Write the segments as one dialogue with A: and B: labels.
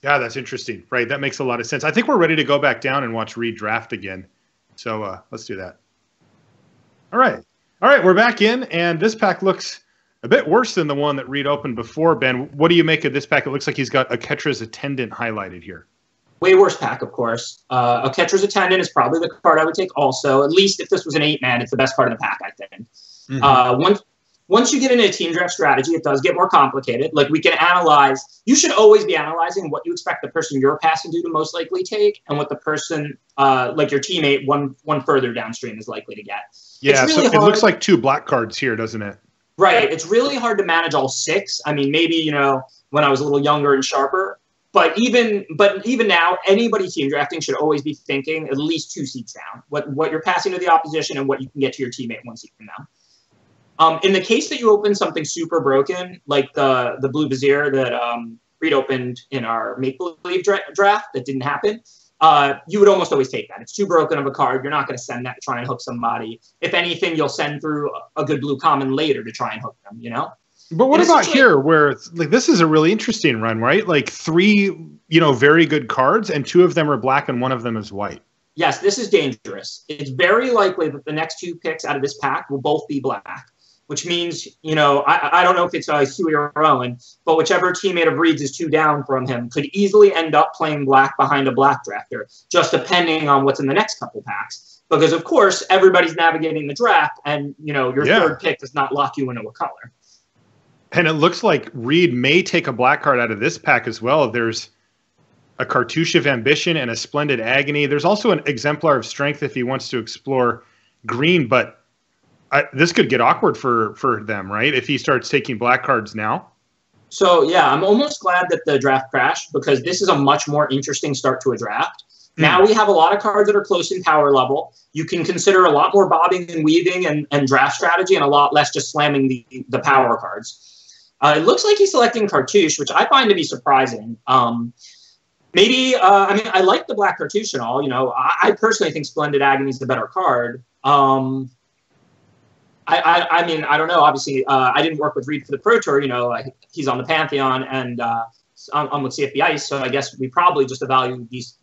A: Yeah, that's interesting. Right. That makes a lot of sense. I think we're ready to go back down and watch Reid draft again. So let's do that. All right. All right. We're back in, and this pack looks a bit worse than the one that Reid opened before. Ben, what do you make of this pack? It looks like he's got a catcher's attendant highlighted here.
B: Way worse pack, of course. A catcher's attendant is probably the card I would take also. At least if this was an 8-man, it's the best card of the pack, I think. Mm-hmm. Once you get into a team draft strategy, it does get more complicated. Like, we can analyze. You should always be analyzing what you expect the person you're passing to most likely take, and what the person, like your teammate, one further downstream is likely to get.
A: Yeah, really so it looks like 2 black cards here, doesn't it?
B: Right. It's really hard to manage all 6. I mean, maybe, when I was a little younger and sharper. But even now, anybody team drafting should always be thinking at least 2 seats down. What you're passing to the opposition and what you can get to your teammate 1 seat from down. In the case that you open something super broken, like the Blue Vizier that Reid opened in our make-believe draft that didn't happen, you would almost always take that. It's too broken of a card. You're not going to send that to try and hook somebody. If anything, you'll send through a good blue common later to try and hook them,
A: But what about here, where it's like this is a really interesting run, right? Like 3, very good cards, and 2 of them are black and 1 of them is white.
B: Yes, this is dangerous. It's very likely that the next 2 picks out of this pack will both be black, which means, I don't know if it's Huey or Owen, but whichever teammate of Reid's is 2 down from him could easily end up playing black behind a black drafter, just depending on what's in the next couple packs. Because, of course, everybody's navigating the draft, and, your third pick does not lock you into a color.
A: And it looks like Reid may take a black card out of this pack as well. There's a Cartouche of Ambition and a Splendid Agony. There's also an Exemplar of Strength if he wants to explore green, but this could get awkward for them, right? If he starts taking black cards now.
B: So, yeah, I'm almost glad that the draft crashed, because this is a much more interesting start to a draft. Now we have a lot of cards that are close in power level. You can consider a lot more bobbing and weaving and draft strategy, and a lot less just slamming the power cards. It looks like he's selecting Cartouche, which I find to be surprising. Maybe, I like the black Cartouche and all. I personally think Splendid Agony is the better card. I don't know. Obviously, I didn't work with Reid for the Pro Tour. He's on the Pantheon, and I'm with CFB Ice, so I guess we probably just value these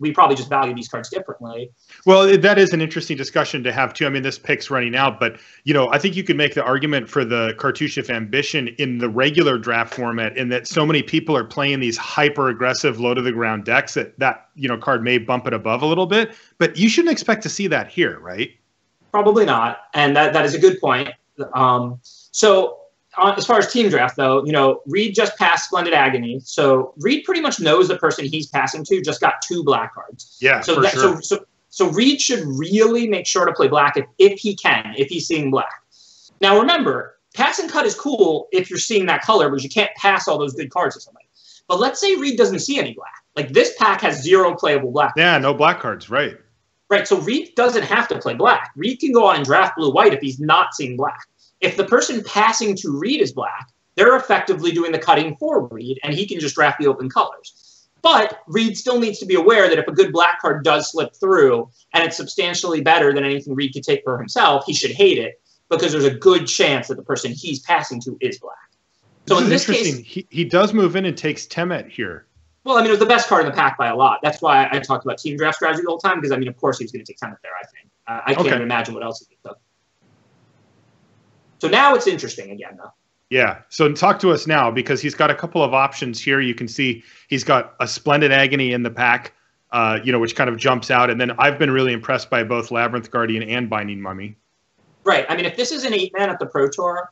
B: cards differently.
A: Well, that is an interesting discussion to have too. I mean, this pick's running out, but I think you could make the argument for the Cartouche of Ambition in the regular draft format, in that so many people are playing these hyper aggressive, low to the ground decks that card may bump it above a little bit, but you shouldn't expect to see that here, right?
B: Probably not, and that is a good point. As far as team draft, though, Reid just passed Splendid Agony. So Reid pretty much knows the person he's passing to just got 2 black cards.
A: Yeah, sure.
B: So Reid should really make sure to play black if he can, if he's seeing black. Now, remember, pass and cut is cool if you're seeing that color, because you can't pass all those good cards to somebody. But let's say Reid doesn't see any black. Like, this pack has 0 playable black cards.
A: Yeah, no black cards, right.
B: Right, so Reid doesn't have to play black. Reid can go on and draft blue-white if he's not seeing black. If the person passing to Reid is black, they're effectively doing the cutting for Reid, and he can just draft the open colors. But Reid still needs to be aware that if a good black card does slip through, and it's substantially better than anything Reid could take for himself, he should hate it, because there's a good chance that the person he's passing to is black. So in this case,
A: he does move in and takes Temet here.
B: Well, it was the best card in the pack by a lot. That's why I talked about team draft strategy the whole time, because, of course he was going to take Temet there, I think. I can't even imagine what else he could have. So now it's interesting again, though.
A: Yeah. So talk to us now, because he's got a couple of options here. You can see he's got a Splendid Agony in the pack, which kind of jumps out. And then I've been really impressed by both Labyrinth Guardian and Binding Mummy.
B: Right. If this is an 8-man at the Pro Tour,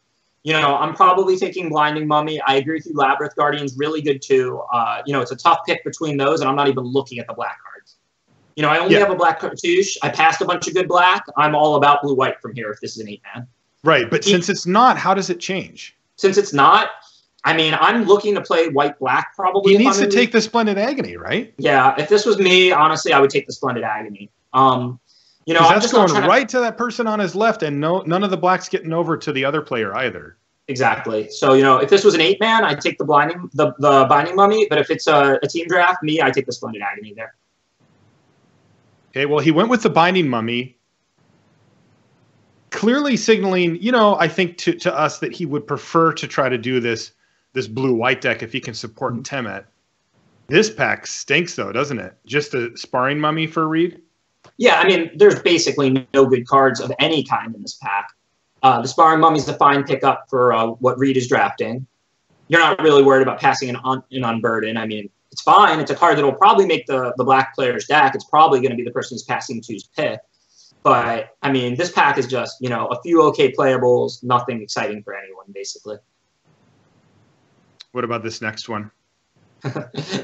B: I'm probably taking Blinding Mummy. I agree with you. Labyrinth Guardian's really good, too. It's a tough pick between those, and I'm not even looking at the black cards. I only have a black Cartouche. I passed a bunch of good black. I'm all about blue-white from here if this is an 8-man.
A: Right, but since it's not, how does it change?
B: Since it's not, I'm looking to play white-black probably.
A: He needs to take the Splendid Agony, right?
B: Yeah, if this was me, honestly, I would take the Splendid Agony. I'm
A: just going right to that person on his left, and none of the black's getting over to the other player either.
B: Exactly. So, if this was an 8-man, I'd take the Binding Mummy, but if it's a team draft, I take the Splendid Agony there.
A: Okay, well, he went with the Binding Mummy, clearly signaling, I think to us that he would prefer to try to do this blue-white deck if he can support Temet. This pack stinks, though, doesn't it? Just a sparring mummy for Reid?
B: Yeah, I mean, there's basically no good cards of any kind in this pack. The Sparring Mummy's a fine pickup for what Reid is drafting. You're not really worried about passing an Unburden. I mean, it's fine. It's a card that will probably make the black player's deck. It's probably going to be the person who's passing to's pick. But, I mean, this pack is just, you know, a few okay playables, nothing exciting for anyone, basically.
A: What about this next one?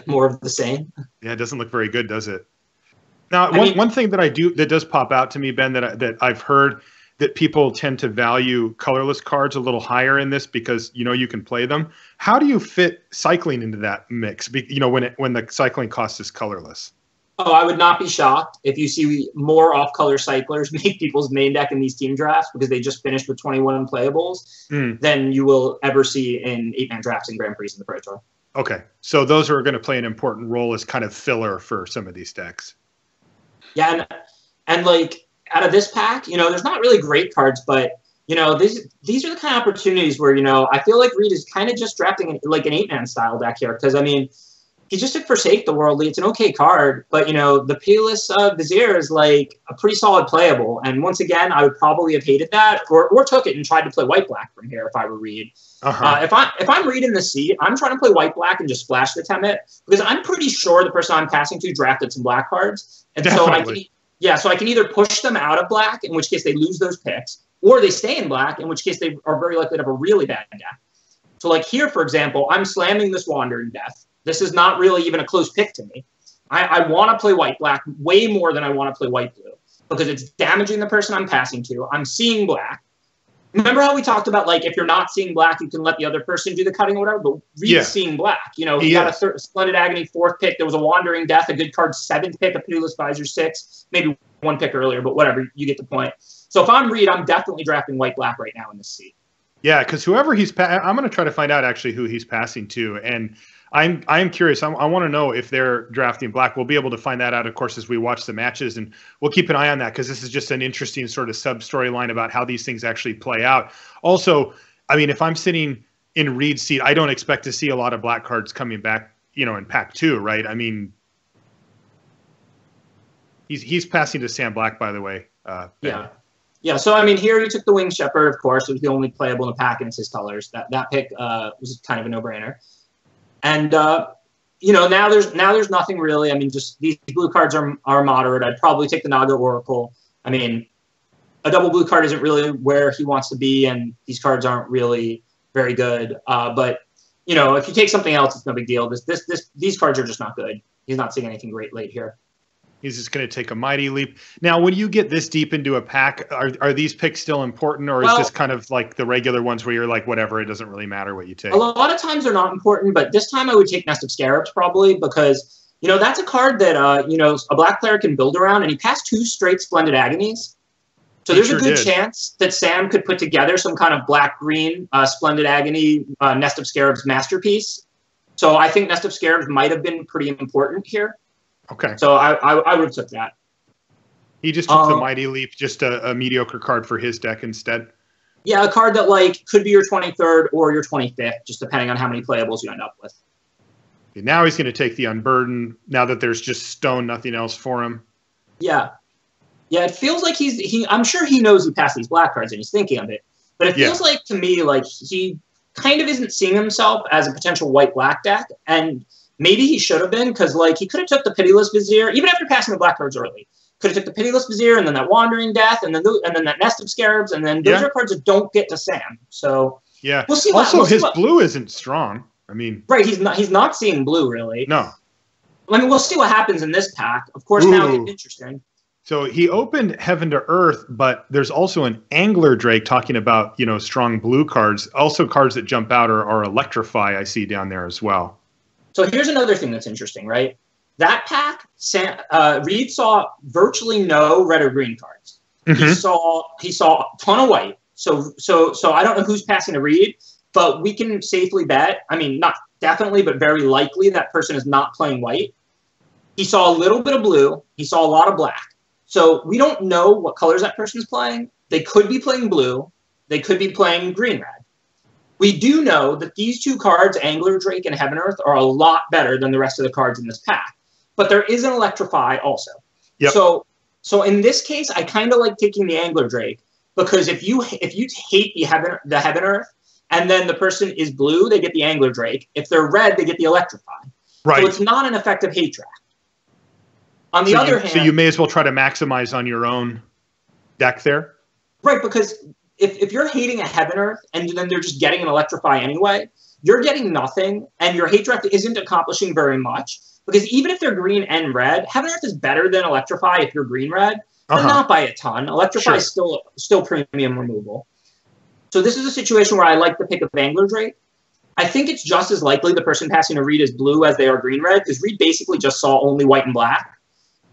B: More of the same.
A: Yeah, it doesn't look very good, does it? Now, one thing that does pop out to me, Ben, that I've heard that people tend to value colorless cards a little higher in this because, you know, you can play them. How do you fit cycling into that mix? You know, when the cycling cost is colorless.
B: Oh, I would not be shocked if you see more off-color cyclers make people's main deck in these team drafts because they just finished with 21 playables than you will ever see in 8-man drafts and Grand Prix in the Pro Tour.
A: Okay, so those are going to play an important role as kind of filler for some of these decks.
B: Yeah, and like out of this pack, you know, there's not really great cards, but you know, these are the kind of opportunities where, you know, I feel like Reid is kind of just drafting like an 8-man style deck here because I mean, he just took Forsake the Worldly. It's an okay card, but you know, the Pitiless Vizier is like a pretty solid playable. And once again, I would probably have hated that or took it and tried to play white-black from here if I were Reid. If I'm Reid in the seat, I'm trying to play white-black and just splash the Temet because I'm pretty sure the person I'm passing to drafted some black cards. And
A: Definitely.
B: so I can either push them out of black, in which case they lose those picks, or they stay in black, in which case they are very likely to have a really bad deck. So like here, for example, I'm slamming this Wandering Death. This is not really even a close pick to me. I want to play white-black way more than I want to play white-blue because it's damaging the person I'm passing to. I'm seeing black. Remember how we talked about, like, if you're not seeing black, you can let the other person do the cutting or whatever, but Reid's seeing black. You know, he got a Splendid Agony 4th pick. There was a Wandering Death, a good card 7th pick, a Pitiless Visor 6, maybe 1 pick earlier, but whatever. You get the point. So if I'm Reid, I'm definitely drafting white-black right now in this seat.
A: Yeah, because whoever he's I'm going to try to find out actually who he's passing to, and I'm curious. I want to know if they're drafting black. We'll be able to find that out, of course, as we watch the matches, and we'll keep an eye on that because this is just an interesting sort of sub-storyline about how these things actually play out. Also, I mean, if I'm sitting in Reid's seat, I don't expect to see a lot of black cards coming back, you know, in pack 2, right? I mean, he's passing to Sam Black, by the way.
B: Yeah, so I mean, here he took the Winged Shepherd, of course. It was the only playable in the pack, and it's his colors. That pick was kind of a no-brainer. And you know, now there's nothing really. I mean, just these blue cards are moderate. I'd probably take the Naga Oracle. I mean, a double blue card isn't really where he wants to be, and these cards aren't really very good. But you know, if you take something else, it's no big deal. These cards are just not good. He's not seeing anything great late here.
A: He's just going to take a mighty leap. Now, when you get this deep into a pack, are these picks still important, or is this kind of like the regular ones where you're like, whatever, it doesn't really matter what you take?
B: A lot of times they're not important, but this time I would take Nest of Scarabs probably because, you know, that's a card that, you know, a black player can build around, and he passed 2 straight Splendid Agonies. So there's a good chance that Sam could put together some kind of black-green Splendid Agony Nest of Scarabs masterpiece. So I think Nest of Scarabs might have been pretty important here.
A: Okay.
B: So I would have took that.
A: He just took the Mighty Leap, just a mediocre card for his deck instead.
B: Yeah, a card that like could be your 23rd or your 25th, just depending on how many playables you end up with.
A: Okay, now he's going to take the Unburden, now that there's just stone, nothing else for him.
B: Yeah. Yeah, it feels like I'm sure he knows he passed these black cards and he's thinking of it. But it feels like, to me, like he kind of isn't seeing himself as a potential white-black deck. And maybe he should have been, because like he could have took the Pitiless Vizier, even after passing the black cards early. Could have took the Pitiless Vizier, and then that Wandering Death, and then that Nest of Scarabs, and then those are cards that don't get to Sam. So we'll see.
A: His blue isn't strong. I mean,
B: right? He's not seeing blue really.
A: No.
B: I mean, we'll see what happens in this pack. Of course, now it's interesting.
A: So he opened Heaven to Earth, but there's also an Angler Drake talking about, you know, strong blue cards. Also, cards that jump out are Electrify. I see down there as well.
B: So here's another thing that's interesting, right? That pack, Reid saw virtually no red or green cards. Mm-hmm. He saw a ton of white. So I don't know who's passing to Reid, but we can safely bet. I mean, not definitely, but very likely that person is not playing white. He saw a little bit of blue. He saw a lot of black. So we don't know what colors that person is playing. They could be playing blue. They could be playing green-red. We do know that these two cards, Angler Drake and Heaven Earth, are a lot better than the rest of the cards in this pack. But there is an Electrify also.
A: Yep.
B: So in this case, I kind of like taking the Angler Drake, because if you hate the Heaven Earth, and then the person is blue, they get the Angler Drake. If they're red, they get the Electrify.
A: Right.
B: So it's not an effective hate draft. On the other hand,
A: so you may as well try to maximize on your own deck there.
B: Right, because if you're hating a Heaven Earth and then they're just getting an Electrify anyway, you're getting nothing, and your hate draft isn't accomplishing very much. Because even if they're green and red, Heaven Earth is better than Electrify if you're green-red, but not by a ton. Electrify is still premium removal. So this is a situation where I like the pick of Angler Drake. I think it's just as likely the person passing to Reid is blue as they are green-red, because Reid basically just saw only white and black.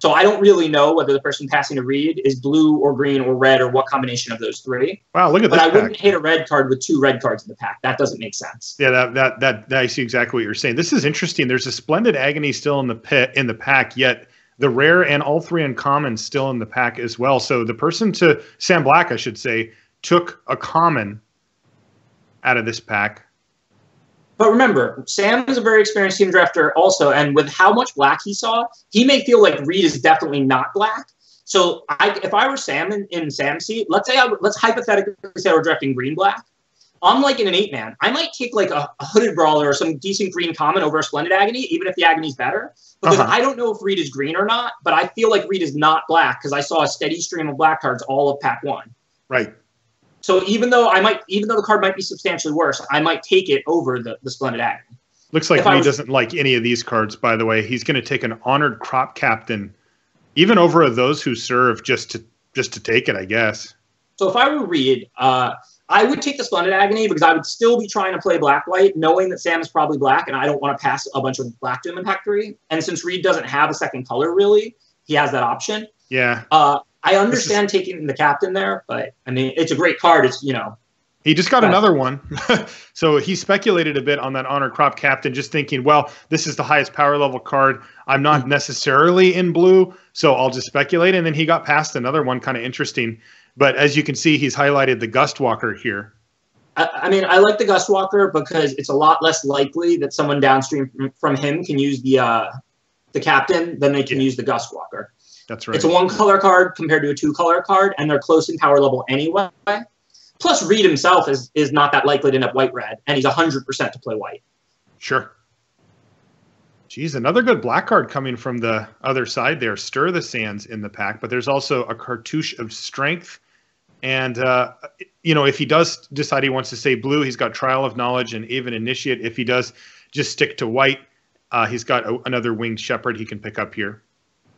B: So I don't really know whether the person passing to Reid is blue or green or red or what combination of those three.
A: Wow, look at this.
B: But I wouldn't hit a red card with 2 red cards in the pack. That doesn't make sense.
A: Yeah, that I see exactly what you're saying. This is interesting. There's a Splendid Agony still in the pack, yet the rare and all 3 uncommons still in the pack as well. So the person to Sam Black, I should say, took a common out of this pack.
B: But remember, Sam is a very experienced team drafter also, and with how much black he saw, he may feel like Reid is definitely not black. So if I were Sam in Sam's seat, let's hypothetically say we're drafting green-black. I'm like in an 8-man. I might take like a Hooded Brawler or some decent green common over a Splendid Agony, even if the Agony's better. Because I don't know if Reid is green or not, but I feel like Reid is not black because I saw a steady stream of black cards all of pack 1.
A: Right.
B: So even though the card might be substantially worse, I might take it over the Splendid Agony.
A: Looks like Reid doesn't like any of these cards, by the way. He's going to take an Honored Crop Captain, even over those who serve, just to take it, I guess.
B: So if I were Reid, I would take the Splendid Agony because I would still be trying to play black-white, knowing that Sam is probably black, and I don't want to pass a bunch of black to him in pack 3. And since Reid doesn't have a second color, really, he has that option.
A: Yeah.
B: I understand taking the captain there, but I mean, it's a great card. It's,
A: He just got another one. So he speculated a bit on that Honored Crop Captain, just thinking, well, this is the highest power level card. I'm not necessarily in blue, so I'll just speculate. And then he got past another one, kind of interesting. But as you can see, he's highlighted the Gustwalker here.
B: I mean, I like the Gustwalker because it's a lot less likely that someone downstream from him can use the captain than they can use the Gustwalker.
A: That's right.
B: It's a 1-color card compared to a 2-color card, and they're close in power level anyway. Plus, Reid himself is not that likely to end up white-red, and he's 100% to play white.
A: Sure. Geez, another good black card coming from the other side there. Stir the Sands in the pack, but there's also a Cartouche of Strength. And, if he does decide he wants to stay blue, he's got Trial of Knowledge and even Initiate. If he does just stick to white, he's got another Winged Shepherd he can pick up here.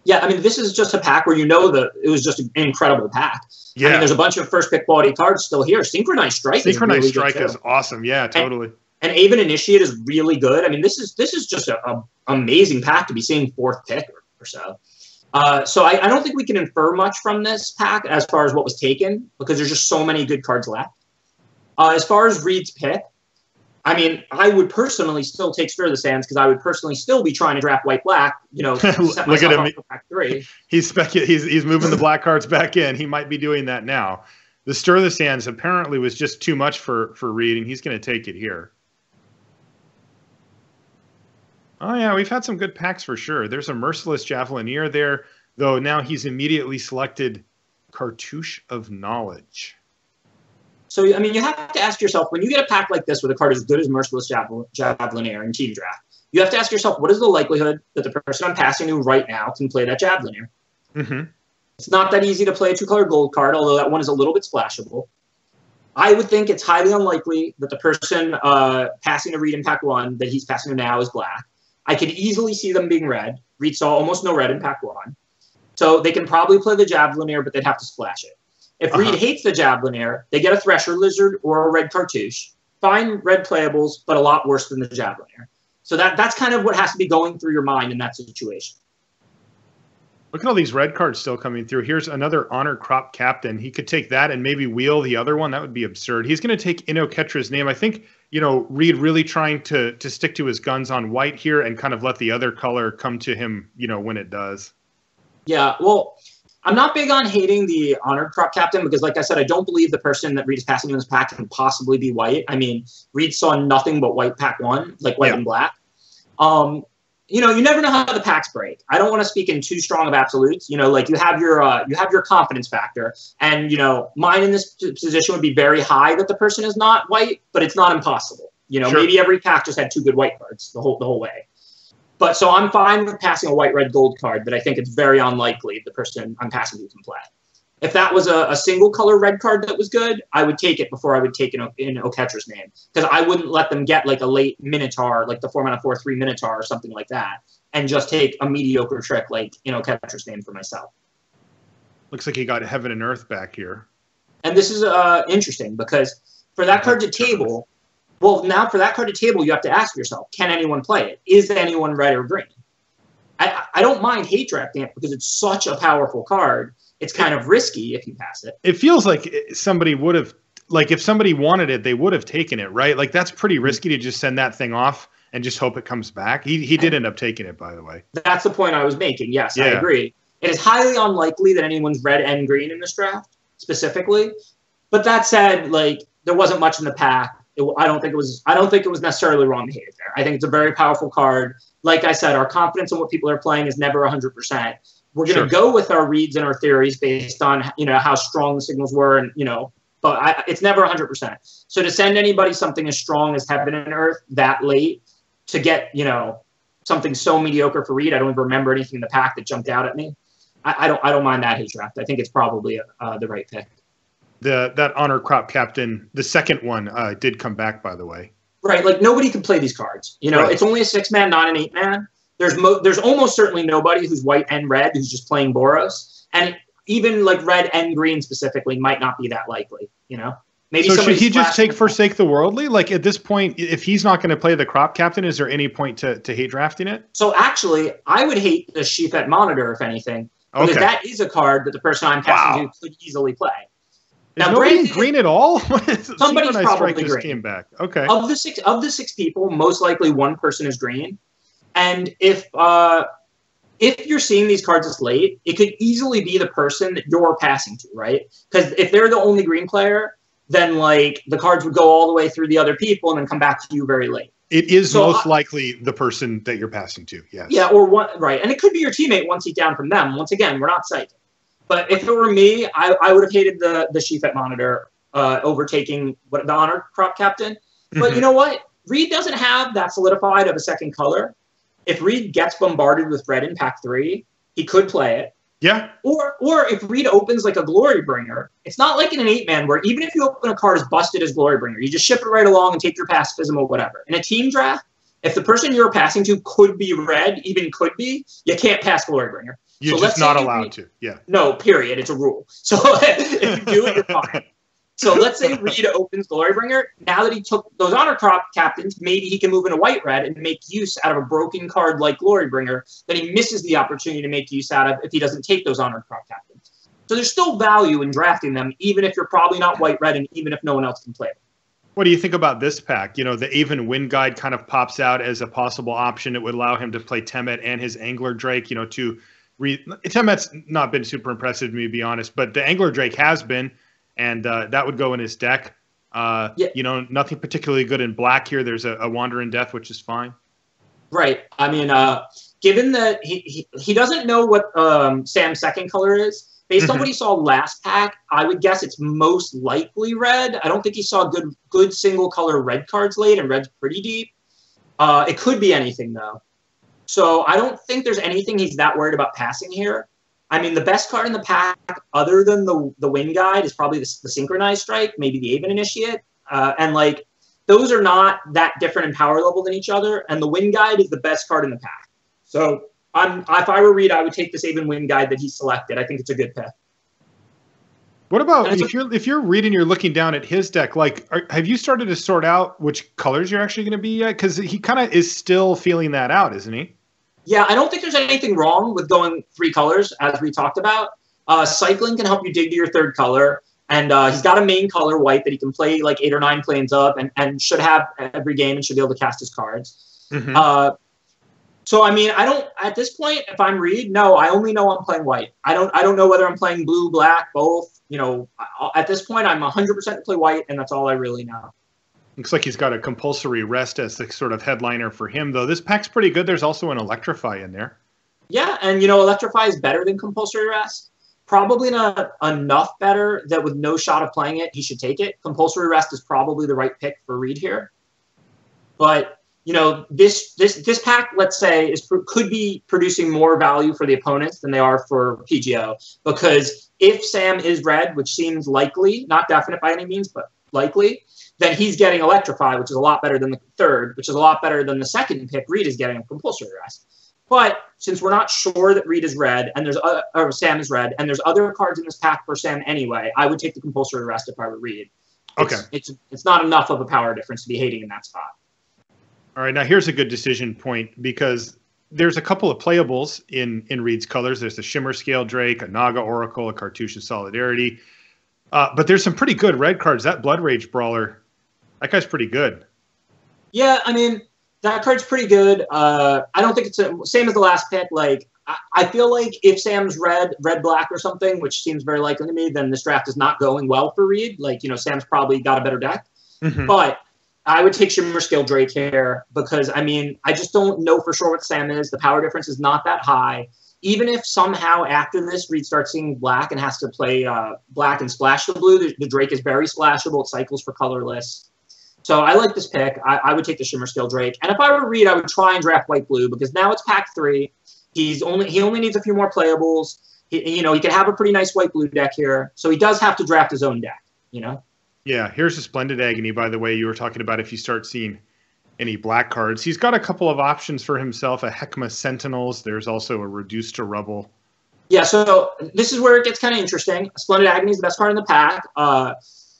B: Yeah, I mean, this is just a pack where that it was just an incredible pack.
A: Yeah.
B: I mean, there's a bunch of first-pick quality cards still here. Synchronized Strike
A: is awesome. Yeah, totally.
B: And Aven Initiate is really good. I mean, this is just an amazing pack to be seeing 4th pick or so. So I don't think we can infer much from this pack as far as what was taken because there's just so many good cards left. As far as Reid's pick, I mean, I would personally still take Stir the Sands because I would personally still be trying to draft white-black,
A: Look at him. Pack 3. He's moving the black cards back in. He might be doing that now. The Stir the Sands apparently was just too much for Reid, and he's going to take it here. Oh, yeah, we've had some good packs for sure. There's a Merciless Javelineer there, though now he's immediately selected Cartouche of Knowledge.
B: So, I mean, you have to ask yourself, when you get a pack like this with a card as good as Merciless Javelineer in Team Draft, you have to ask yourself, what is the likelihood that the person I'm passing to right now can play that Javelineer?
A: Mm-hmm.
B: It's not that easy to play a 2-color gold card, although that one is a little bit splashable. I would think it's highly unlikely that the person passing to Reid in pack 1 that he's passing to now is black. I could easily see them being red. Reid saw almost no red in pack 1. So they can probably play the Javelineer, but they'd have to splash it. If Reid hates the Javelineer, they get a Thresher Lizard or a red Cartouche. Fine red playables, but a lot worse than the Javelineer. So that's kind of what has to be going through your mind in that situation.
A: Look at all these red cards still coming through. Here's another Honor Crop Captain. He could take that and maybe wheel the other one. That would be absurd. He's going to take Inoketra's Name. I think, Reid really trying to stick to his guns on white here and kind of let the other color come to him, when it does.
B: Yeah, well, I'm not big on hating the honored crop captain because, like I said, I don't believe the person that Reid is passing to in this pack can possibly be white. I mean, Reid saw nothing but white pack one, like white and black. You know, you never know how the packs break. I don't want to speak in too strong of absolutes. You know, like you have your confidence factor, and you know, mine in this position would be very high that the person is not white, but it's not impossible. You know, maybe every pack just had 2 good white cards the whole way. But so I'm fine with passing a white, red, gold card, but I think it's very unlikely the person I'm passing to can play. If that was a single color red card that was good, I would take it before I would take in Oketra's name. Because I wouldn't let them get like a late Minotaur, like the 4-mana/4/3 Minotaur or something like that, and just take a mediocre trick like in Oketra's name for myself.
A: Looks like he got Heaven and Earth back here.
B: And this is interesting because for that card to table, well, now for that card to table, you have to ask yourself, can anyone play it? Is anyone red or green? I don't mind hate drafting it because it's such a powerful card. It's kind of risky if you pass it.
A: It feels like somebody would have, like if somebody wanted it, they would have taken it, right? Like that's pretty risky to just send that thing off and just hope it comes back. He did end up taking it, by the way.
B: That's the point I was making. Yes, I agree. It is highly unlikely that anyone's red and green in this draft specifically. But that said, like there wasn't much in the pack. I don't think it was necessarily wrong to hate it there. I think it's a very powerful card. Like I said, our confidence in what people are playing is never 100%. We're going to go with our reads and our theories based on, you know, how strong the signals were and, you know, but it's never 100%. So to send anybody something as strong as Heaven and Earth that late to get, you know, something so mediocre for Reid, I don't even remember anything in the pack that jumped out at me. I don't mind that hate draft. I think it's probably the right pick.
A: That honor crop captain, the second one, did come back, by the way.
B: Right, like nobody can play these cards. You know, it's only a 6-man, not an 8-man. There's almost certainly nobody who's white and red who's just playing Boros, and even like red and green specifically might not be that likely. You know, maybe. So
A: should he just take Forsake the Worldly? Like at this point, if he's not going to play the crop captain, is there any point to hate drafting it?
B: So actually, I would hate the Sheephet Monitor if anything, because that is a card that the person I'm passing to could easily play.
A: Is now, nobody green at all?
B: Somebody's probably green.
A: Just came back. Okay.
B: Of the six people, most likely one person is green. And if you're seeing these cards this late, it could easily be the person that you're passing to, right? Because if they're the only green player, then like the cards would go all the way through the other people and then come back to you very late.
A: It is most likely the person that you're passing to. Yes.
B: Yeah, or one right, and it could be your teammate one seat down from them. Once again, we're not psychic. But if it were me, I would have hated the Sheephet Monitor overtaking the honor crop captain. But you know what? Reid doesn't have that solidified of a second color. If Reid gets bombarded with red in pack 3, he could play it.
A: Yeah.
B: Or if Reid opens like a Glory Bringer, it's not like in an 8-man where even if you open a card as busted as Glory Bringer, you just ship it right along and take your pacifism or whatever. In a team draft, if the person you're passing to could be red, even could be, you can't pass Glory Bringer.
A: You're just not allowed to. Yeah.
B: No, period. It's a rule. So if you do it, you're fine. So let's say Reid opens Glorybringer. Now that he took those honor crop captains, maybe he can move into white-red and make use out of a broken card like Glorybringer that he misses the opportunity to make use out of if he doesn't take those honor crop captains. So there's still value in drafting them, even if you're probably not white-red and even if no one else can play them.
A: What do you think about this pack? You know, the Aven Wind Guide kind of pops out as a possible option. It would allow him to play Temet and his Angler Drake, you know, Temet's not been super impressive to me, to be honest, but the Angler Drake has been, and that would go in his deck. You know, nothing particularly good in black here. There's a Wander in Death, which is fine.
B: Right. I mean, given that he doesn't know what Sam's second color is, based on what he saw last pack, I would guess it's most likely red. I don't think he saw good single color red cards late, and red's pretty deep. It could be anything, though. So I don't think there's anything he's that worried about passing here. I mean, the best card in the pack, other than the Wind Guide, is probably the Synchronized Strike, maybe the Aven Initiate. And, like, those are not that different in power level than each other. And the Wind Guide is the best card in the pack. So if I were Reid, I would take this Aven Wind Guide that he selected. I think it's a good pick.
A: What about if you're Reid and you're looking down at his deck? Like, have you started to sort out which colors you're actually going to be yet? Because he kind of is still feeling that out, isn't he?
B: Yeah, I don't think there's anything wrong with going 3 colors, as we talked about. Cycling can help you dig to your third color, and he's got a main color, white, that he can play like 8 or 9 planes up and should have every game and should be able to cast his cards. So, I mean, I don't, at this point, if I'm Reid, no, I only know I'm playing white. I don't know whether I'm playing blue, black, both. You know, at this point, I'm 100% to play white, and that's all I really know.
A: Looks like he's got a compulsory rest as the sort of headliner for him, though. This pack's pretty good. There's also an Electrify in there.
B: Yeah, and, you know, Electrify is better than compulsory rest. Probably not enough better that with no shot of playing it, he should take it. Compulsory rest is probably the right pick for Reid here. But, you know, this pack, let's say, could be producing more value for the opponents than they are for PGO. Because if Sam is red, which seems likely, not definite by any means, but likely, then he's getting Electrify, which is a lot better than the third, which is a lot better than the second pick Reid is getting a compulsory rest. But since we're not sure that Reid is red and or Sam is red, and there's other cards in this pack for Sam anyway, I would take the compulsory rest if I were Reid.
A: Okay.
B: It's not enough of a power difference to be hating in that spot.
A: All right, now here's a good decision point because there's a couple of playables in Reid's colors. There's the Shimmer Scale Drake, a Naga Oracle, a Cartouche of Solidarity. But there's some pretty good red cards. That Blood Rage Brawler, that guy's pretty good.
B: Yeah, I mean, that card's pretty good. I don't think it's same as the last pick. Like, I feel like if Sam's red, black or something, which seems very likely to me, then this draft is not going well for Reid. Like, you know, Sam's probably got a better deck. Mm-hmm. But I would take Shimmer Scale Drake here because, I mean, I just don't know for sure what Sam is. The power difference is not that high. Even if somehow after this Reid starts seeing black and has to play black and splash the blue, the Drake is very splashable. It cycles for colorless. So I like this pick. I would take the Shimmer Scale Drake. And if I were Reid, I would try and draft white-blue because now it's pack 3. He only needs a few more playables. He can have a pretty nice white-blue deck here. So he does have to draft his own deck, you know?
A: Yeah, here's a Splendid Agony, by the way, you were talking about if you start seeing any black cards. He's got a couple of options for himself, a Heckma Sentinels. There's also a Reduced to Rubble. Yeah,
B: so this is where it gets kind of interesting. Splendid Agony is the best card in the pack.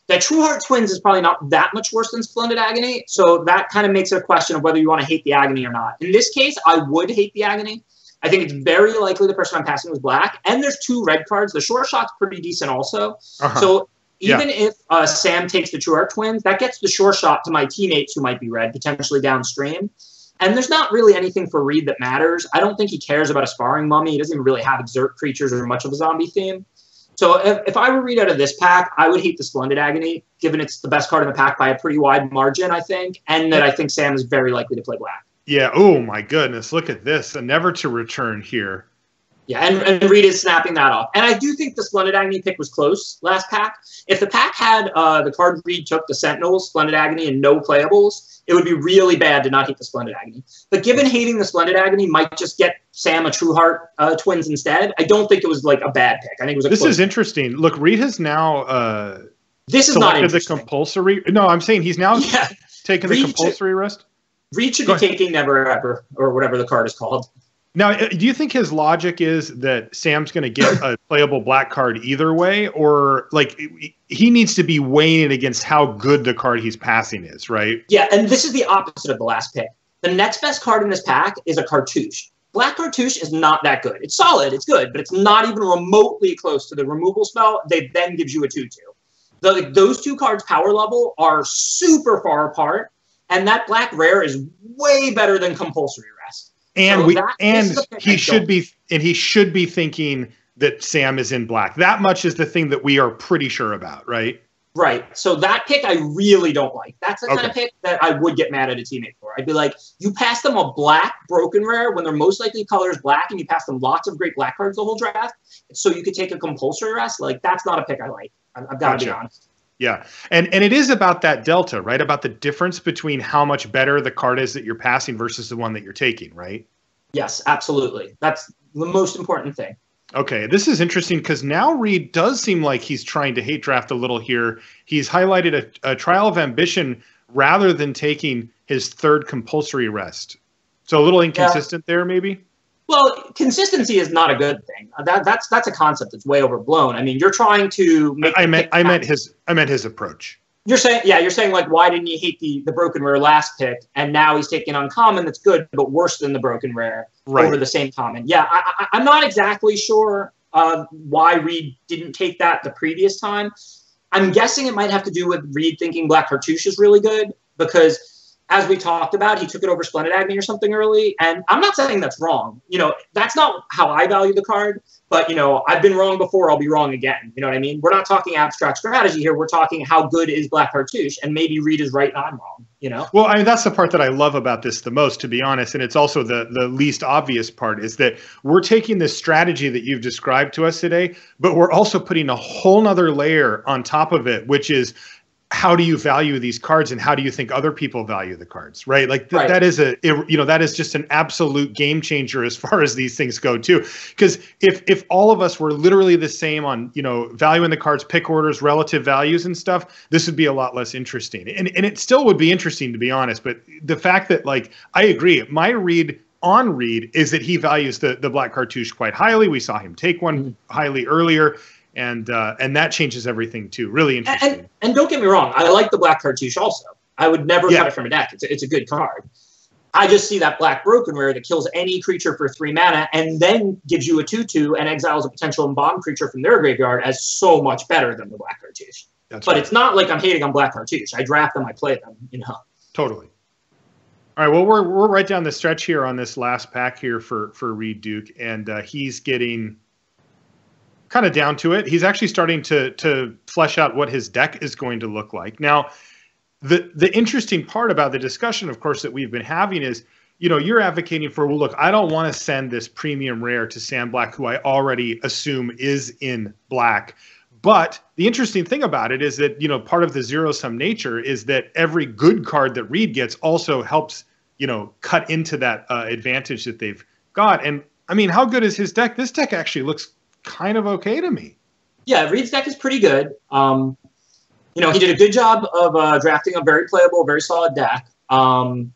B: That True Heart Twins is probably not that much worse than Splendid Agony, so that kind of makes it a question of whether you want to hate the Agony or not. In this case, I would hate the Agony. I think it's very likely the person I'm passing was black, and there's 2 red cards. The Short Shot's pretty decent also. So even if Sam takes the True Heart Twins, that gets the Short Shot to my teammates who might be red, potentially downstream. And there's not really anything for Reid that matters. I don't think he cares about a Sparring Mummy. He doesn't even really have Exert creatures or much of a zombie theme. So if I were Reid out of this pack, I would hate the Splendid Agony, given it's the best card in the pack by a pretty wide margin, I think, and that I think Sam is very likely to play black.
A: Yeah, oh my goodness, look at this. A Never to Return here.
B: Yeah, and Reid is snapping that off. And I do think the Splendid Agony pick was close last pack. If the pack had the card Reid took, the Sentinels, Splendid Agony, and no playables, it would be really bad to not hate the Splendid Agony. But given hating the Splendid Agony might just get Sam a True Heart Twins instead, I don't think it was like a bad pick. I think it was a
A: This is interesting. Look, Reid has now
B: this is not interesting.
A: The compulsory. No, I'm saying he's now taken the compulsory rest.
B: Reid should be taking Never Ever, or whatever the card is called.
A: Now, do you think his logic is that Sam's going to get a playable black card either way, or like he needs to be weighing it against how good the card he's passing is, right?
B: Yeah, and this is the opposite of the last pick. The next best card in this pack is a Cartouche. Black Cartouche is not that good. It's solid, it's good, but it's not even remotely close to the removal spell. They then gives you a 2/2. Those 2 cards power level are super far apart, and that black rare is way better than compulsory rest.
A: And he should be thinking that Sam is in black. That much is the thing that we are pretty sure about, right?
B: Right. So that pick I really don't like. That's the kind of pick that I would get mad at a teammate for. I'd be like, you pass them a black broken rare when their most likely color is black, and you pass them lots of great black cards the whole draft, so you could take a compulsory rest. Like, that's not a pick I like. I've got to be honest.
A: Yeah. And it is about that delta, right? About the difference between how much better the card is that you're passing versus the one that you're taking, right?
B: Yes, absolutely. That's the most important thing.
A: Okay, this is interesting because now Reid does seem like he's trying to hate draft a little here. He's highlighted a Trial of Ambition rather than taking his 3rd compulsory rest. So a little inconsistent there, maybe?
B: Well, consistency is not a good thing. That's a concept that's way overblown. I mean, you're trying to make.
A: I meant his approach.
B: You're saying like, why didn't you hate the broken rare last pick, and now he's taking uncommon that's good but worse than the broken rare over the same common? Yeah, I'm not exactly sure why Reid didn't take that the previous time. I'm guessing it might have to do with Reid thinking Black Cartouche is really good because as we talked about, he took it over Splendid Agony or something early. And I'm not saying that's wrong. You know, that's not how I value the card. But, you know, I've been wrong before. I'll be wrong again. You know what I mean? We're not talking abstract strategy here. We're talking how good is Black Cartouche. And maybe Reid is right and I'm wrong, you know?
A: Well, I mean, that's the part that I love about this the most, to be honest. And it's also the least obvious part, is that we're taking this strategy that you've described to us today, but we're also putting a whole nother layer on top of it, which is, how do you value these cards and how do you think other people value the cards, right? Like that is that is just an absolute game changer as far as these things go too. Because if all of us were literally the same on, you know, valuing the cards, pick orders, relative values and stuff, this would be a lot less interesting. And it still would be interesting, to be honest. But the fact that, like, I agree, my read on Reid is that he values the Black Cartouche quite highly. We saw him take one highly earlier. And that changes everything too. Really interesting.
B: And don't get me wrong, I like the Black Cartouche also. I would never cut it from a deck. It's a good card. I just see that Black Broken Rare that kills any creature for 3 mana and then gives you a 2/2 and exiles a potential embalmed creature from their graveyard as so much better than the Black Cartouche. But it's not like I'm hating on Black Cartouche. I draft them, I play them, you know.
A: Totally. All right, well, we're right down the stretch here on this last pack here for Reid Duke, and he's getting kind of down to it. He's actually starting to flesh out what his deck is going to look like. Now, the interesting part about the discussion, of course, that we've been having is, you know, you're advocating for, well, look, I don't want to send this premium rare to Sam Black, who I already assume is in black. But the interesting thing about it is that, you know, part of the zero-sum nature is that every good card that Reid gets also helps, you know, cut into that advantage that they've got. And I mean, how good is his deck? This deck actually looks kind of okay to me.
B: Yeah, Reid's deck is pretty good. You know, he did a good job of drafting a very playable, very solid deck. And,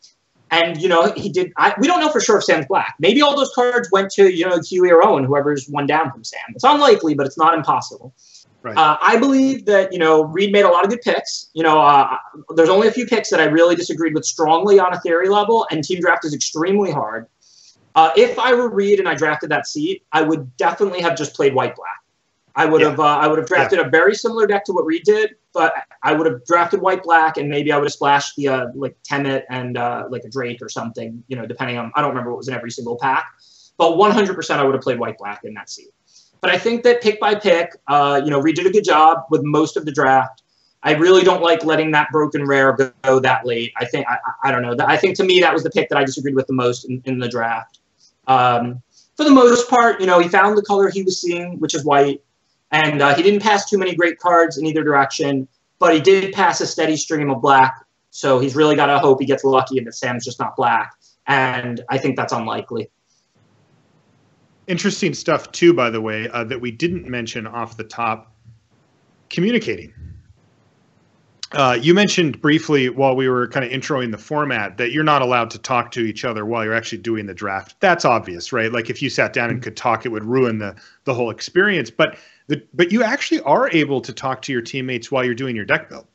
B: you know, he did. We don't know for sure if Sam's black. Maybe all those cards went to, you know, Huey or Owen, whoever's one down from Sam. It's unlikely, but it's not impossible. Right. I believe that, you know, Reid made a lot of good picks. You know, there's only a few picks that I really disagreed with strongly on a theory level, and team draft is extremely hard. If I were Reid and I drafted that seat, I would definitely have just played white-black. I would have drafted a very similar deck to what Reid did, but I would have drafted white-black, and maybe I would have splashed the like Temet and like a Drake or something, you know, depending on, I don't remember what was in every single pack, but 100% I would have played white-black in that seat. But I think that pick by pick, you know, Reid did a good job with most of the draft. I really don't like letting that broken rare go that late. I think, I don't know. I think to me that was the pick that I disagreed with the most in the draft. For the most part, you know, he found the color he was seeing, which is white, and he didn't pass too many great cards in either direction, but he did pass a steady stream of black, so he's really got to hope he gets lucky and that Sam's just not black, and I think that's unlikely.
A: Interesting stuff, too, by the way, that we didn't mention off the top, communicating. You mentioned briefly while we were kind of introing the format that you're not allowed to talk to each other while you're actually doing the draft. That's obvious, right? Like if you sat down and could talk, it would ruin the whole experience. But you actually are able to talk to your teammates while you're doing your deck build.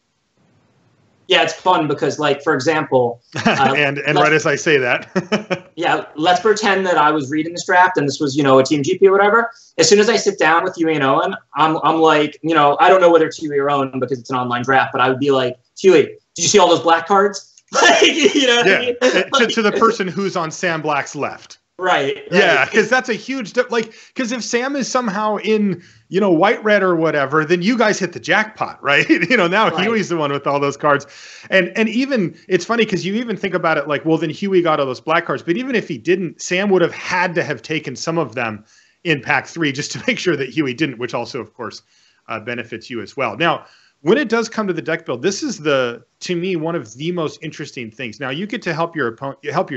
B: Yeah, it's fun because, like, for example,
A: and right as I say that,
B: yeah, let's pretend that I was reading this draft and this was, you know, a team GP or whatever. As soon as I sit down with Huey and Owen, I'm like, you know, I don't know whether it's Huey or Owen because it's an online draft, but I would be like, Huey, did you see all those black cards? Like, you know,
A: yeah, I mean? to the person who's on Sam Black's left.
B: Right.
A: Yeah, because that's a huge like. Because if Sam is somehow in, you know, white red or whatever, then you guys hit the jackpot, right? You know, now right. Huey's the one with all those cards, and even it's funny because you even think about it like, well, then Huey got all those black cards, but even if he didn't, Sam would have had to have taken some of them in pack 3 just to make sure that Huey didn't, which also, of course, benefits you as well. Now, when it does come to the deck build, this is to me, one of the most interesting things. Now, you get to help your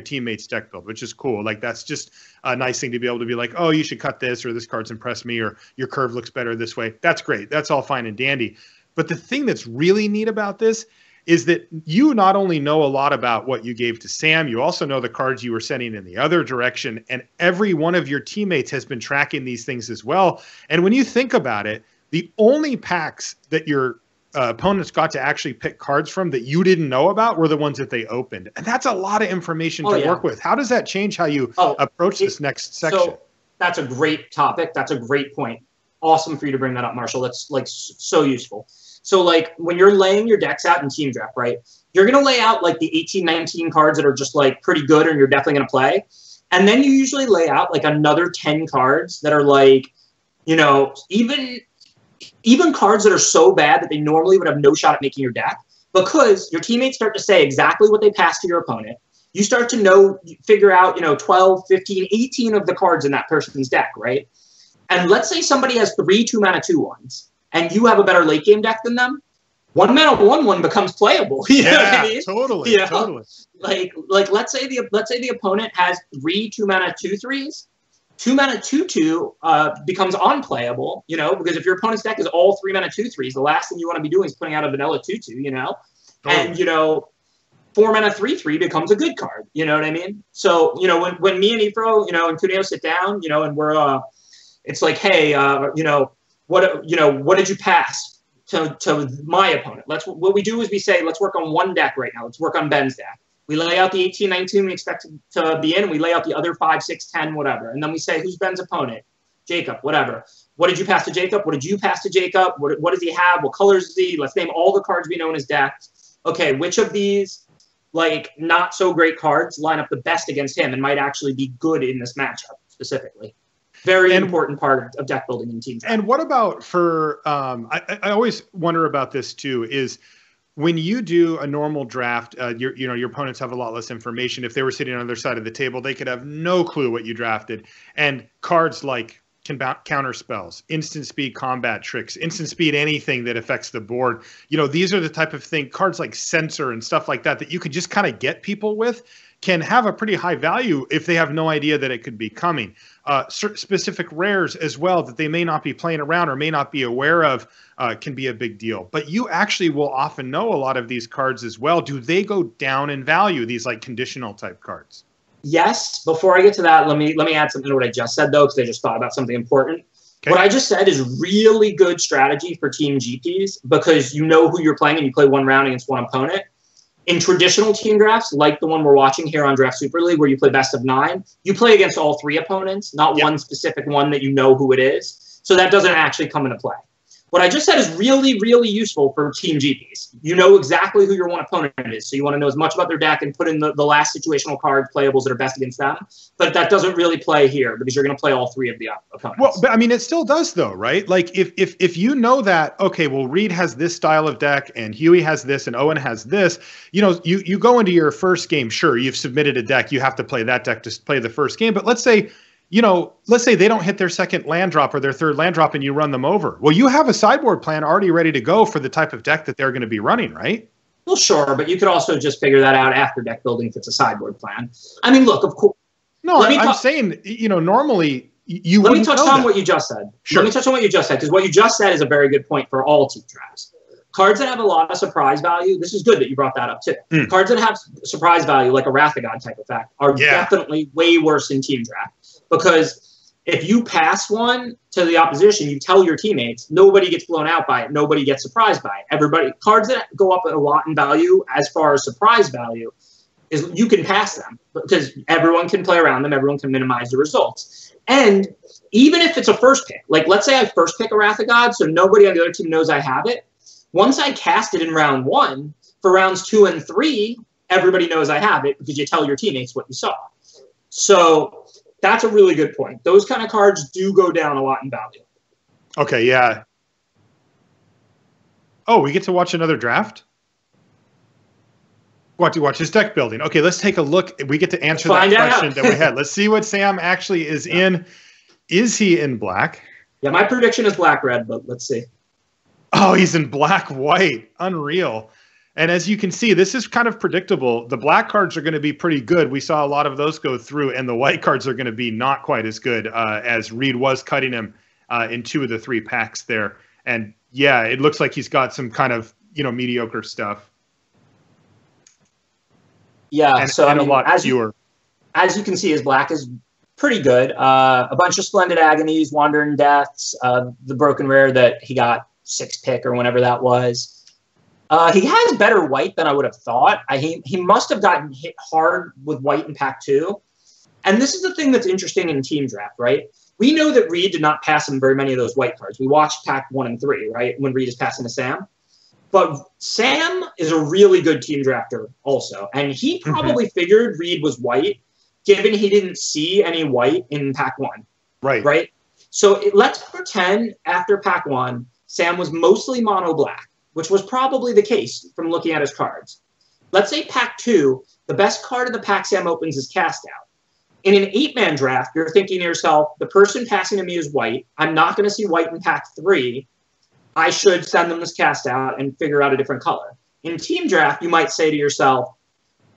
A: teammates deck build, which is cool. Like, that's just a nice thing to be able to be like, oh, you should cut this, or this card's impressed me, or your curve looks better this way. That's great. That's all fine and dandy. But the thing that's really neat about this is that you not only know a lot about what you gave to Sam, you also know the cards you were sending in the other direction, and every one of your teammates has been tracking these things as well. And when you think about it, the only packs that your opponents got to actually pick cards from that you didn't know about were the ones that they opened. And that's a lot of information to work with. How does that change how you approach this next section?
B: So that's a great topic. That's a great point. Awesome for you to bring that up, Marshall. That's like so useful. So like when you're laying your decks out in team draft, right, you're going to lay out like the 18, 19 cards that are just like pretty good and you're definitely going to play. And then you usually lay out like another 10 cards that are like, you know, even cards that are so bad that they normally would have no shot at making your deck, because your teammates start to say exactly what they pass to your opponent. You start to figure out, 12, 15, 18 of the cards in that person's deck, right? And let's say somebody has 3 2-mana 2/1s, and you have a better late game deck than them. 1-mana 1/1 becomes playable. You know what I mean?
A: Totally, totally.
B: Like let's say the opponent has 3 2-mana 2/3s. 2-mana 2/2 becomes unplayable, because if your opponent's deck is all 3-mana 2/3s, the last thing you want to be doing is putting out a vanilla 2/2, Totally. And 4-mana 3/3 becomes a good card. You know what I mean? So when me and Ifro, and Cuneo sit down, and we're it's like, hey, what did you pass to my opponent? What we do is we say, let's work on one deck right now. Let's work on Ben's deck. We lay out the 18, 19 we expect to be in, and we lay out the other 5, 6, 10, whatever. And then we say, who's Ben's opponent? Jacob, whatever. What did you pass to Jacob? What did you pass to Jacob? What does he have? What colors is he? Let's name all the cards we know in his deck. Okay, which of these, like, not so great cards line up the best against him and might actually be good in this matchup specifically? Very important part of deck building in team draft.
A: And what about for, I always wonder about this too, is when you do a normal draft, your opponents have a lot less information. If they were sitting on the other side of the table, they could have no clue what you drafted. And cards like can counter spells, instant speed combat tricks, instant speed anything that affects the board. These are the type of thing, cards like Censor and stuff like that you could just kind of get people with, can have a pretty high value if they have no idea that it could be coming. Specific rares as well that they may not be playing around or may not be aware of can be a big deal. But you actually will often know a lot of these cards as well. Do they go down in value, these like conditional type cards?
B: Yes. Before I get to that, let me add something to what I just said, though, because I just thought about something important. Okay. What I just said is really good strategy for team GPs because you know who you're playing and you play one round against one opponent. In traditional team drafts, like the one we're watching here on Draft Super League, where you play best of 9, you play against all 3 opponents, not one specific one that you know who it is. So that doesn't actually come into play. What I just said is really, really useful for team GPs. You know exactly who your one opponent is, so you want to know as much about their deck and put in the last situational cards, playables that are best against them. But that doesn't really play here because you're going to play all 3 of the opponents.
A: Well, but I mean, it still does though, right? Like if you know that, okay, well, Reid has this style of deck and Huey has this and Owen has this, you go into your first game, sure, you've submitted a deck, you have to play that deck to play the first game. But let's say they don't hit their second land drop or their third land drop and you run them over. Well, you have a sideboard plan already ready to go for the type of deck that they're going to be running, right?
B: Well, sure, but you could also just figure that out after deck building if it's a sideboard plan. I mean, look, of course.
A: No, I'm saying, normally you
B: Let me touch on what you just said.
A: Sure.
B: Let me touch on what you just said, because what you just said is a very good point for all team drafts. Cards that have a lot of surprise value, this is good that you brought that up too. Cards that have surprise value, like a Wrath of God type effect, are definitely way worse in team draft. Because if you pass one to the opposition, you tell your teammates, nobody gets blown out by it, nobody gets surprised by it. Cards that go up a lot in value as far as surprise value, is you can pass them because everyone can play around them, everyone can minimize the results. And even if it's a first pick, like let's say I first pick a Wrath of God, so nobody on the other team knows I have it. Once I cast it in round 1, for rounds 2 and 3, everybody knows I have it because you tell your teammates what you saw. So that's a really good point. Those kind of cards do go down a lot in value.
A: Okay, yeah. Oh, we get to watch another draft? Watch his deck building. Okay, let's take a look. We get to answer that question that we had. Let's see what Sam actually is in. Is he in black?
B: Yeah, my prediction is black-red, but let's see.
A: Oh, he's in black-white. Unreal. And as you can see, this is kind of predictable. The black cards are going to be pretty good. We saw a lot of those go through, and the white cards are going to be not quite as good as Reid was cutting him in 2 of the 3 packs there. And yeah, it looks like he's got some kind of, mediocre stuff.
B: Yeah,
A: and a lot fewer.
B: As you can see, his black is pretty good. A bunch of Splendid Agonies, Wandering Deaths, the Broken Rare that he got 6th pick or whenever that was. He has better white than I would have thought. He must have gotten hit hard with white in pack 2. And this is the thing that's interesting in team draft, right? We know that Reid did not pass him very many of those white cards. We watched pack 1 and 3, right? When Reid is passing to Sam. But Sam is a really good team drafter also. And he probably figured Reid was white, given he didn't see any white in pack 1. Right? So let's pretend after pack 1, Sam was mostly mono black, which was probably the case from looking at his cards. Let's say pack 2, the best card of the pack Sam opens is Cast Out. In an 8-man draft, you're thinking to yourself, the person passing to me is white. I'm not going to see white in pack 3. I should send them this Cast Out and figure out a different color. In team draft, you might say to yourself,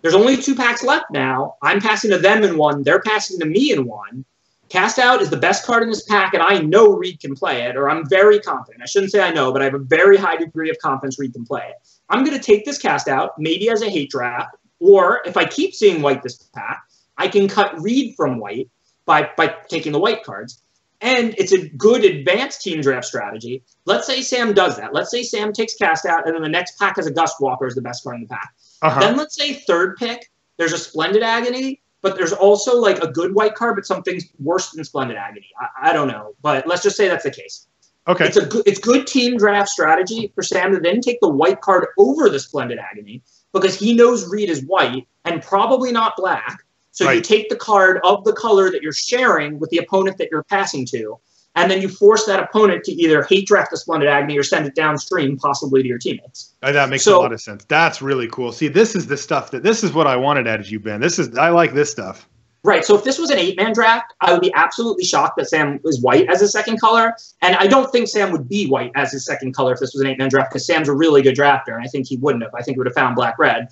B: there's only 2 packs left now. I'm passing to them in 1. They're passing to me in 1. Cast Out is the best card in this pack, and I know Reid can play it, or I'm very confident. I shouldn't say I know, but I have a very high degree of confidence Reid can play it. I'm going to take this Cast Out, maybe as a hate draft, or if I keep seeing white this pack, I can cut Reid from white by taking the white cards. And it's a good advanced team draft strategy. Let's say Sam does that. Let's say Sam takes Cast Out, and then the next pack has a Gust Walker as the best card in the pack. Then let's say third pick, there's a Splendid Agony, but there's also like a good white card, but something's worse than Splendid Agony. I don't know, but let's just say that's the case.
A: Okay.
B: It's good team draft strategy for Sam to then take the white card over the Splendid Agony because he knows Reid is white and probably not black. So you take the card of the color that you're sharing with the opponent that you're passing to, and then you force that opponent to either hate draft the Splendid Agony or send it downstream, possibly to your teammates.
A: That makes a lot of sense. That's really cool. See, this is the stuff this is what I wanted out of you, Ben. I like this stuff.
B: Right. So if this was an 8-man draft, I would be absolutely shocked that Sam is white as his second color. And I don't think Sam would be white as his second color if this was an 8-man draft because Sam's a really good drafter, and I think he wouldn't have. I think he would have found black-red.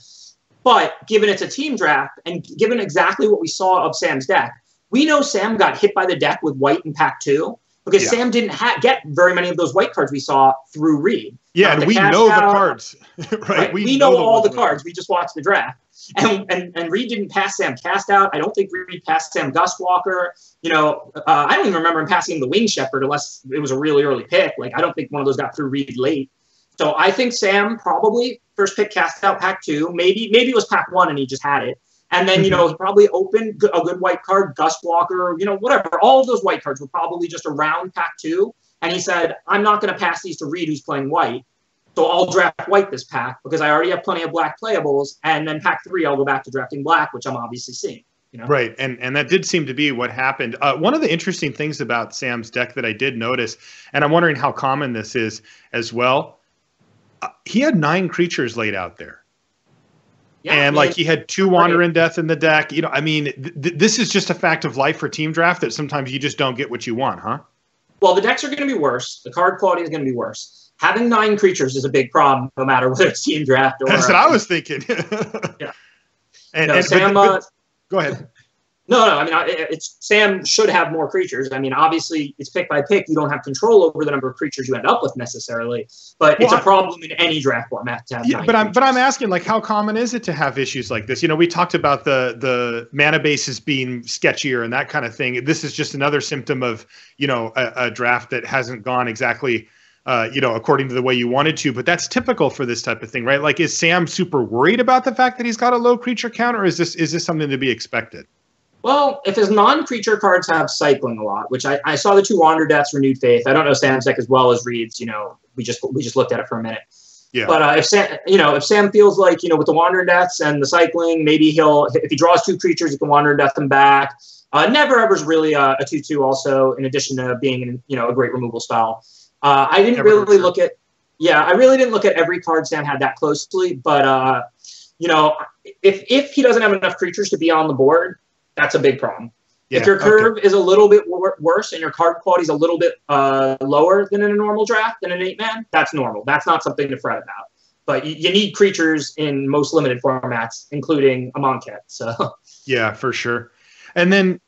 B: But given it's a team draft and given exactly what we saw of Sam's deck, we know Sam got hit by the deck with white in pack 2 because Sam didn't get very many of those white cards we saw through Reid.
A: Yeah, and we know the cards.
B: Right? We know all the cards. We just watched the draft. And Reid didn't pass Sam Cast Out. I don't think Reid passed Sam Gust Walker. I don't even remember him passing the Wing Shepherd unless it was a really early pick. Like, I don't think one of those got through Reid late. So I think Sam probably first pick Cast Out pack 2. Maybe it was pack 1 and he just had it. And then, he probably opened a good white card, Gust Walker, whatever. All of those white cards were probably just around pack 2. And he said, I'm not going to pass these to Reid, who's playing white. So I'll draft white this pack because I already have plenty of black playables. And then pack 3, I'll go back to drafting black, which I'm obviously seeing.
A: Right. And that did seem to be what happened. One of the interesting things about Sam's deck that I did notice, and I'm wondering how common this is as well, he had 9 creatures laid out there. Yeah, and he had 2 Wander in Death in the deck. This is just a fact of life for team draft that sometimes you just don't get what you want, huh?
B: Well, the decks are going to be worse. The card quality is going to be worse. Having 9 creatures is a big problem, no matter whether it's team draft or.
A: That's what I was thinking.
B: Yeah.
A: Sam, go ahead.
B: No. Sam should have more creatures. Obviously, it's pick by pick. You don't have control over the number of creatures you end up with necessarily, but it's a problem in any draft format to have.
A: Yeah, but I'm asking, how common is it to have issues like this? We talked about the mana bases being sketchier and that kind of thing. This is just another symptom of a draft that hasn't gone exactly according to the way you wanted to. But that's typical for this type of thing, right? Is Sam super worried about the fact that he's got a low creature count, or is this something to be expected?
B: Well, if his non-creature cards have cycling a lot, which I saw the 2 Wander Deaths, Renewed Faith. I don't know Sam's deck as well as Reid's. We just looked at it for a minute. Yeah. But if Sam feels like with the Wander Deaths and the cycling, maybe if he draws 2 creatures, he can Wander Death them back. Never Ever's really a 2/2 also, in addition to being a great removal spell. I really didn't look at every card Sam had that closely, but if he doesn't have enough creatures to be on the board, that's a big problem. Yeah, if your curve is a little bit worse and your card quality is a little bit lower than in a normal draft, than an 8-man, that's normal. That's not something to fret about. But you need creatures in most limited formats, including a Monket. So
A: yeah, for sure. And then,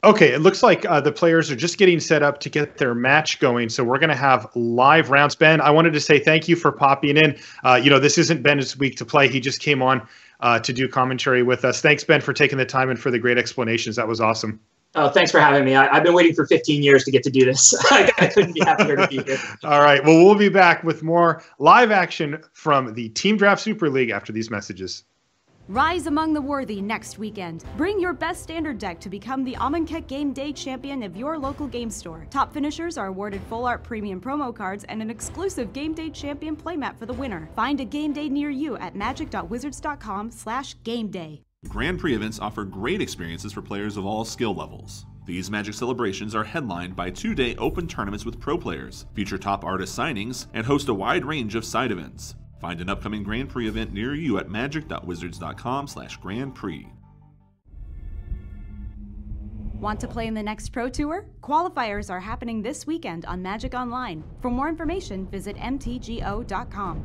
A: okay, it looks like the players are just getting set up to get their match going. So we're going to have live rounds. Ben, I wanted to say thank you for popping in. This isn't Ben's week to play. He just came on to do commentary with us. Thanks, Ben, for taking the time and for the great explanations. That was awesome.
B: Oh, thanks for having me. I've been waiting for 15 years to get to do this. I couldn't be happier to be here.
A: All right. Well, we'll be back with more live action from the Team Draft Super League after these messages.
C: Rise among the worthy next weekend. Bring your best standard deck to become the Amonkhet Game Day champion of your local game store. Top finishers are awarded full art premium promo cards and an exclusive Game Day champion playmat for the winner. Find a game day near you at magic.wizards.com/gameday.
D: Grand Prix events offer great experiences for players of all skill levels. These Magic celebrations are headlined by 2-day open tournaments with pro players, feature top artist signings, and host a wide range of side events. Find an upcoming Grand Prix event near you at magic.wizards.com/Grand Prix.
C: Want to play in the next Pro Tour? Qualifiers are happening this weekend on Magic Online. For more information, visit mtgo.com.